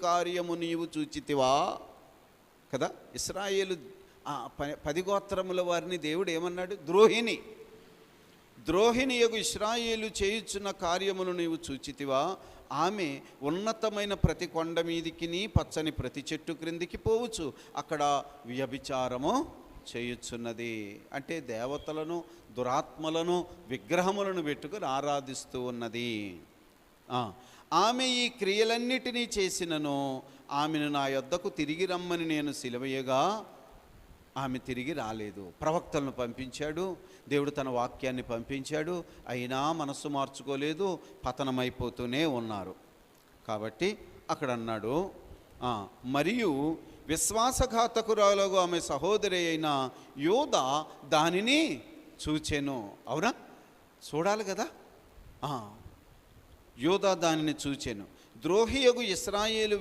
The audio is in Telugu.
కార్యము నీవు చూచితివా కదా. ఇశ్రాయేలు 10 గోత్రముల వారిని దేవుడు ఏమన్నాడు? ద్రోహిణియగు ఇశ్రాయేలు చేయుచున్న కార్యమును నీవు చూచితివా? ఆమె ఉన్నతమైన ప్రతి కొండ మీదికి పచ్చని ప్రతి చెట్టు క్రిందికి పోవచ్చు, అక్కడ వ్యభిచారము చేయుచున్నది. అంటే దేవతలను, దురాత్మలను, విగ్రహములను పెట్టుకుని ఆరాధిస్తూ ఉన్నది. ఆమె ఈ క్రియలన్నిటినీ చేసినను ఆమెను నా యొద్దకు తిరిగి రమ్మని నేను సిలువయగా ఆమె తిరిగి రాలేదు. ప్రవక్తలను పంపించాడు దేవుడు, తన వాక్యాన్ని పంపించాడు, అయినా మనస్సు మార్చుకోలేదు, పతనమైపోతూనే ఉన్నారు. కాబట్టి అక్కడ అన్నాడు, మరియు విశ్వాసఘాతకురాలుగా ఆమె సహోదరి అయిన యోదా దానిని చూచెను. అవునా, చూడాలి కదా. యోదా దానిని చూచెను. ద్రోహియగు ఇశ్రాయేలు